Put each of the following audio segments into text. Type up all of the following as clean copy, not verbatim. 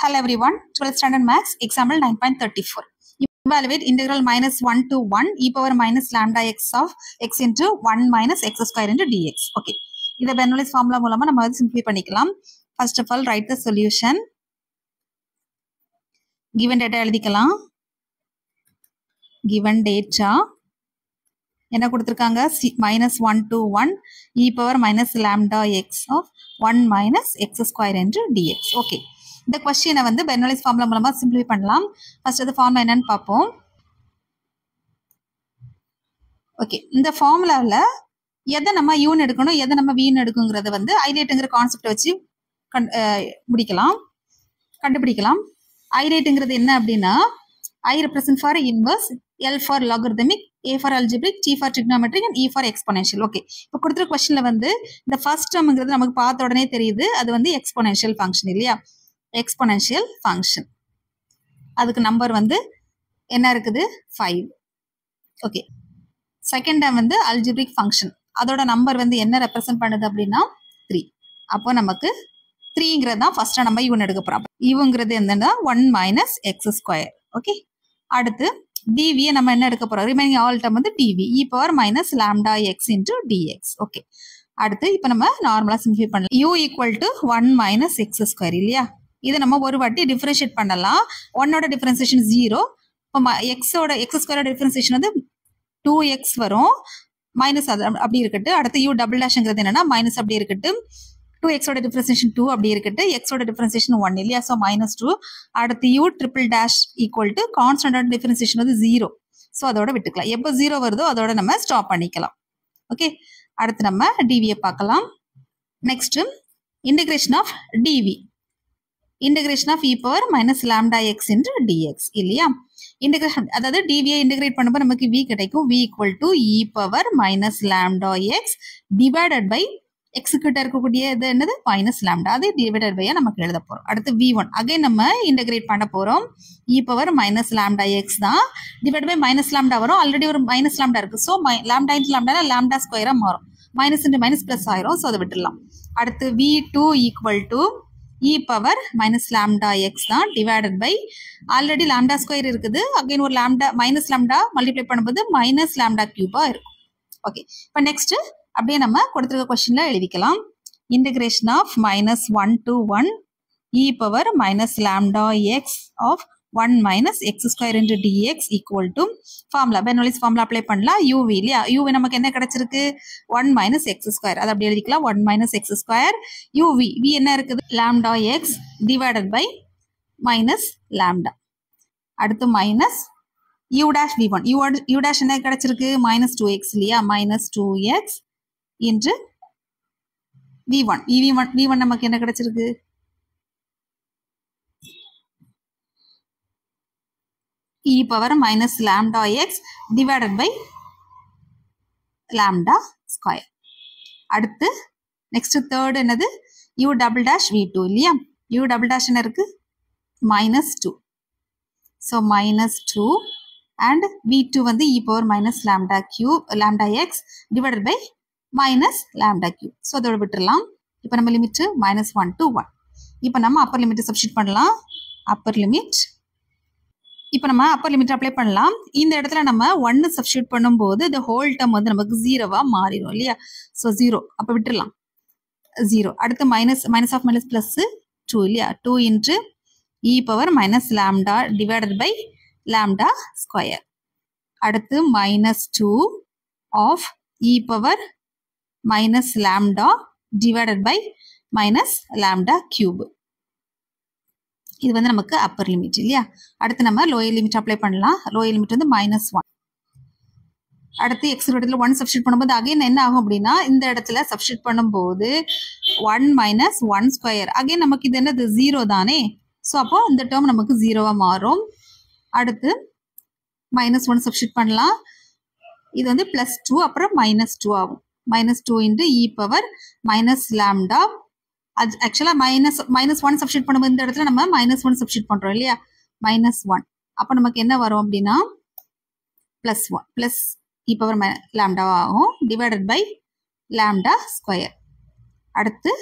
Hello everyone, 12th standard maths, example 9.34. Evaluate integral minus 1 to 1 e power minus lambda x of x into 1 minus x square into dx. Okay. இதை Bernoulli's formula மூலமா நம்ம வந்து simplify பண்ணிக்கலாம். First of all, write the solution. Given data எழுதிக்கலாம். Given data என்ன கொடுத்திருக்காங்க minus 1 to 1 e power minus lambda x of 1 minus x square into dx. Okay. இந்த question வந்து Bernoulli's formula மூலமா சிம்பிளிஃபை பண்ணலாம். ஃபர்ஸ்ட் அந்த ஃபார்முலா என்னன்னு பாப்போம். ஓகே, இந்த ஃபார்முலால எதை நம்ம u ன்னு எடுக்கணும், எதை நம்ம v ன்னு எடுக்கணும்ங்கறத வந்து ஐலேட்ங்கற கான்செப்ட் வச்சு கண்டுபிடிக்கலாம். ஐலேட்ங்கிறது என்ன அப்படினா I represent for inverse, L for logarithmic, A for algebraic, T for trigonometric and E for exponential. Okay, இப்போ கொடுத்திருக்க क्वेश्चनல வந்து இந்த ஃபர்ஸ்ட் டேர்ம்ங்கிறது நமக்கு பார்த்த உடனே தெரியுது, அது வந்து exponential function இல்லையா? exponential function. அதுக்கு நம்பர் வந்து என்ன இருக்குது 5. ஓகே, செகண்ட் டேர்ம் வந்து algebraic function. அதோட நம்பர் வந்து என்ன ரெப்ரசன்ட் பண்ணுது அப்படினா 3. அப்போ நமக்கு 3ங்கிறது தான் ஃபர்ஸ்ட் நம்ம u ன்னு எடுக்க போறோம். uங்கிறது என்னன்னா 1 minus x square. ஓகே, அடுத்து dv நம்ம என்ன எடுக்க போறோம், ரிமைனிங் ஆல் டேர்ம் வந்து dv e power minus lambda x into dx. Okay, அடுத்து இப்போ நம்ம நார்மலா சிம்பிளிஃபை பண்ணலாம். u equal to 1 minus x square இல்லையா? இது நம்ம ஒரு வாட்டி டிஃபரன்ஷியேட் பண்ணலாம். 1 ஓட டிஃபரன்சியேஷன் 0. இப்போ x ஓட x ஸ்கொயர் ஓட டிஃபரன்சியேஷன் வந்து 2x வரும். மைனஸ் அப்படி இருக்கட்டு. அடுத்து u டபுள் டேஷ்ங்கிறது என்னன்னா மைனஸ் அப்படி இருக்கட்டு. 2x ஓட டிஃபரன்சியேஷன் 2 அப்படி இருக்கட்டு. x ஓட டிஃபரன்சியேஷன் 1 இல்லையா? சோ -2. அடுத்து u triple dash equal to constant ஓட டிஃபரன்சியேஷன் வந்து 0. சோ அதோட விட்டுக்கலாம். எப்போ 0 வருதோ அதோட நம்ம ஸ்டாப் பண்ணிக்கலாம். ஓகே, அடுத்து நம்ம dv பார்க்கலாம். Next integration of dv. integration of e power minus lambda x into dx இல்லையா? இன்டகிரேஷன் அதாவது dv இன்டகிரேட் பண்ணும்போது நமக்கு v கிடைக்கும். v equal to e power minus lambda x divided by x கிட்ட இருக்கக்கூடிய இது என்னது minus lambda, அது divided by நமக்கு எழுத போறோம். அடுத்து v1 again நம்ம இன்டகிரேட் பண்ண போறோம். e power minus lambda x தான் divided by minus lambda வரும். ஆல்ரெடி ஒரு minus lambda இருக்கு. So lambda into lambda lambda ஸ்கொயரா மாறும். minus into minus plus ஆயிரும். சோ அதை விட்டுறலாம். அடுத்து v2 equal to e power minus lambda x தான் divided by already lambda square இருக்குது. again ஒரு lambda minus lambda multiply பண்ணும்போது minus lambda cube இருக்கும். ஓகே, இப்போ நெக்ஸ்ட் அப்படியே நம்ம கொடுத்திருக்க क्वेश्चनல எழுதிக்கலாம். integration of minus 1 to 1 e power minus lambda x of 1 minus x square into dx equal to formula Bernoulli's formula apply பண்ணலாம். uv இல்லையா? uv நமக்கு என்ன கிடைச்சிருக்கு 1 minus x square. அது அப்படி எழுதிக்கலாம். 1 minus x square uv v என்ன இருக்குது lambda x divided by minus lambda. அடுத்து minus u dash v1 u dash என்ன கிடைச்சிருக்கு minus 2x இல்லையா? minus 2x into v1 நமக்கு என்ன கிடைச்சிருக்கு e power minus lambda x divided by lambda square. அடுத்து next third என்னது u double dash v2 இல்லையா? u double dash என்ன இருக்கு minus 2. so minus 2 and v2 வந்து e power minus lambda x divided by minus lambda cube. so அதோட விட்டுறலாம். இப்போ நம்ம லிமிட் minus 1 to 1. இப்போ நம்ம அப்பர் லிமிட் சப்ஸ்டிட்யூட் பண்ணலாம். அப்பர் லிமிட் இப்போ நம்ம அப்பர் லிமிட் அப்ளை பண்ணலாம். இந்த இடத்துல நம்ம 1 சப்ஸ்டிட்யூட் பண்ணும்போது the whole term வந்து நமக்கு 0வா மாறிடும் இல்லையா? சோ 0 அப்ப விட்டுறலாம். 0. அடுத்து minus of minus plus 2 இல்லையா? 2 into e power minus lambda divided by lambda square. அடுத்து minus 2 of e power minus lambda divided by minus lambda cube. இது வந்து நமக்கு அப்பர் லிமிட் இல்லையா? அடுத்து நம்ம லோயர் லிமிட் அப்ளை பண்ணலாம். லோயர் லிமிட் வந்து -1. அடுத்து x இடத்துல 1 சப்ஸ்டிட்யூட் பண்ணும்போது அகைன் என்ன ஆகும் அப்படின்னா இந்த இடத்துல சப்ஸ்டிட்யூட் பண்ணும்போது 1 minus 1 ஸ்கொயர். அகைன் நமக்கு இது என்னது 0 தானே? சோ அப்போ இந்த டேர்ம் நமக்கு 0வா மாறும். அடுத்து -1 சப்ஸ்டிட்யூட் பண்ணலாம். இது வந்து +2 அப்புறம் -2 ஆகும். -2 into e power minus lambda. ஆக்சுவலா minus 1 சப்ஸ்டிட்யூட் பண்ணும்போது இந்த இடத்துல நம்ம -1 சப்ஸ்டிட்யூட் பண்றோம் இல்லையா? -1. அப்ப நமக்கு என்ன வரும் அப்படின்னா +1 plus e power lambda ஆகும் divided by lambda square. அடுத்து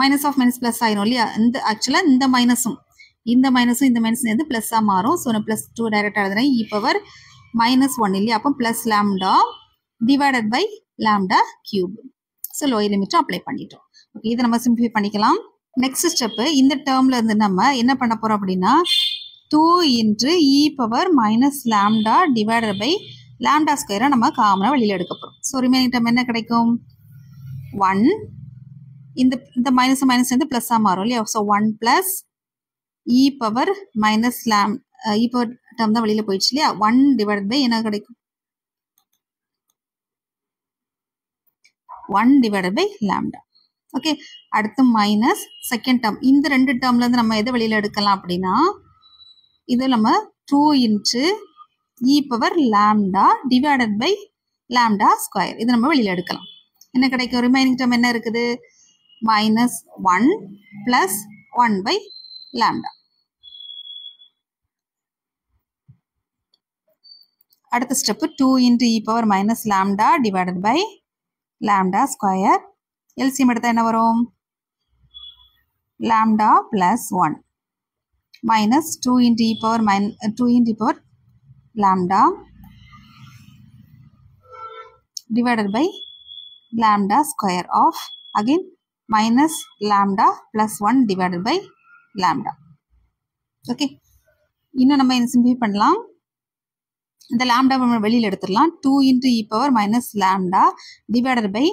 minus of minus plus ஆயிரும் இல்லையா? இந்த ஆக்சுவலா இந்த மைனஸும் இந்த மைனஸும் இந்த மைனஸ் சேர்ந்து ப்ளஸ்ஸாக மாறும். ஸோ நான் ப்ளஸ் 2 டைரெக்டாக எழுதுறேன். e பவர் -1 இல்லையா, அப்போ plus lambda divided by lambda cube. So lower லிமிட்டும் அப்ளை பண்ணிட்டோம். ஓகே, இதை நம்ம சிம்பிளை பண்ணிக்கலாம். நெக்ஸ்ட் ஸ்டெப்பு, இந்த டேர்மில் இருந்து நம்ம என்ன பண்ண போகிறோம் அப்படின்னா 2 × e power -lambda divided by lambda ஸ்கொயரை நம்ம காமனாக வெளியில் எடுக்க போகிறோம். ஸோ ரிமைனிங் டேர்ம் என்ன கிடைக்கும்? 1, இந்த மைனஸ் மைனஸ் வந்து ப்ளஸ்ஸாக மாறும் இல்லையா. So 1 + e power e power term தான் வெளியில் போயிடுச்சு இல்லையா. 1 டிவைடட் பை என்ன கிடைக்கும்? 1 டிவைடட் பை லாம்டா. ஓகே, அடுத்து மைனஸ் செகண்ட் டேர்ம். இந்த ரெண்டு டேர்ம்லேருந்து நம்ம எதை வெளியில் எடுக்கலாம் அப்படின்னா இது நம்ம 2 × e power lambda divided by lambda square. இது நம்ம வெளியில் எடுக்கலாம். என்ன கிடைக்கும்? ரிமைனிங் டேர்ம் என்ன இருக்குது? -1 + 1 பை லாம்டா. அடுத்த step 2 × e power -lambda divided by lambda square. LCM எடுத்தால் என்ன வரும்? Lambda + 1 minus 2 × e power lambda divided by lambda square of again minus lambda plus 1 divided by lambda. Okay, இன்னும் நம்ம என்ன சிம்பிளை பண்ணலாம். இந்த லாம்டா வெளியில் எடுத்துடலாம். 2 × e power -lambda divided by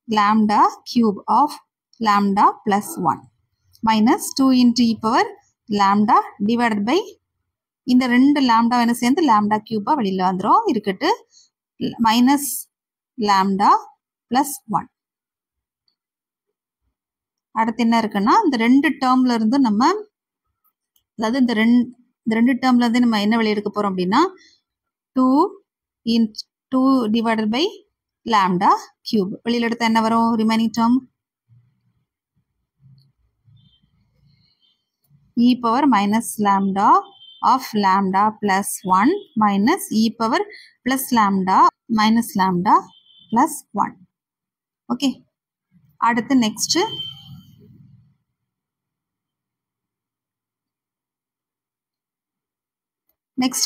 lambda cube of lambda plus 1 minus 2 × e power lambda divided by இந்த ரெண்டு லாம்டா என்ன சேர்ந்து லாம்டா கியூபா வெளியில் வந்துடும். இருக்கட்டு minus lambda plus 1. அடுத்து என்ன இருக்குன்னா இந்த ரெண்டு டேர்ம்ல இருந்து நம்ம அதாவது இந்த ரெண்டு டேர்ம்ல இருந்து நம்ம என்ன வெளியே எடுக்க போறோம் அப்படின்னா 2 divided by lambda cube. வெளியில் எடுத்தா என்ன வரும்? Remaining term e power -lambda of lambda plus 1 minus e power plus lambda minus lambda plus 1. Okay, அடுத்து next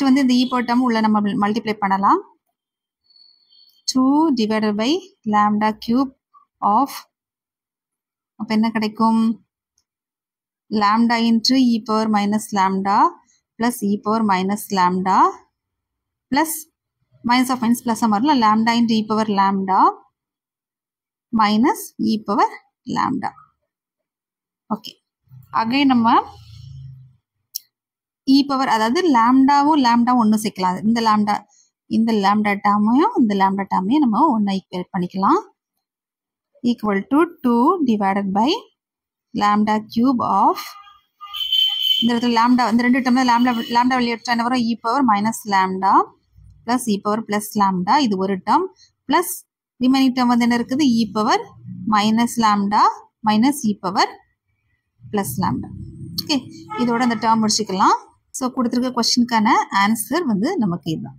வந்து இந்த e power term உள்ள நம்ம மல்டிப்ளை பண்ணலாம். 2 divided by lambda cube of அப்ப என்ன கிடைக்கும்? lambda into e power -lambda plus e power -lambda plus minus of minus plus வரலாம். lambda into e power lambda minus e power lambda. Okay, again நம்ம e power அதாவது லாம்டாவும் ஒன்று சேர்க்கலாம். இந்த lambda டேர்மையும் இந்த லாம்டா டேர்மையும் நம்ம ஒன்று ஈக்குவேட் பண்ணிக்கலாம். equal to 2 divided by lambda cube of இந்த இடத்துல லாம்டா இந்த ரெண்டு டேர்ம்ல லாம்டா வெளியே எடுத்தா என்ன வரும்? e power -lambda plus e power plus lambda, இது ஒரு டேர்ம், பிளஸ் ரிமைனிங் டேர்ம் வந்து என்ன இருக்குது? e power -lambda minus e power plus lambda. Okay, இதோட அந்த டேர்ம் முடிச்சுக்கலாம். ஸோ கொடுத்துருக்க கொஸ்டினுக்கான ஆன்சர் வந்து நமக்கு இதுதான்.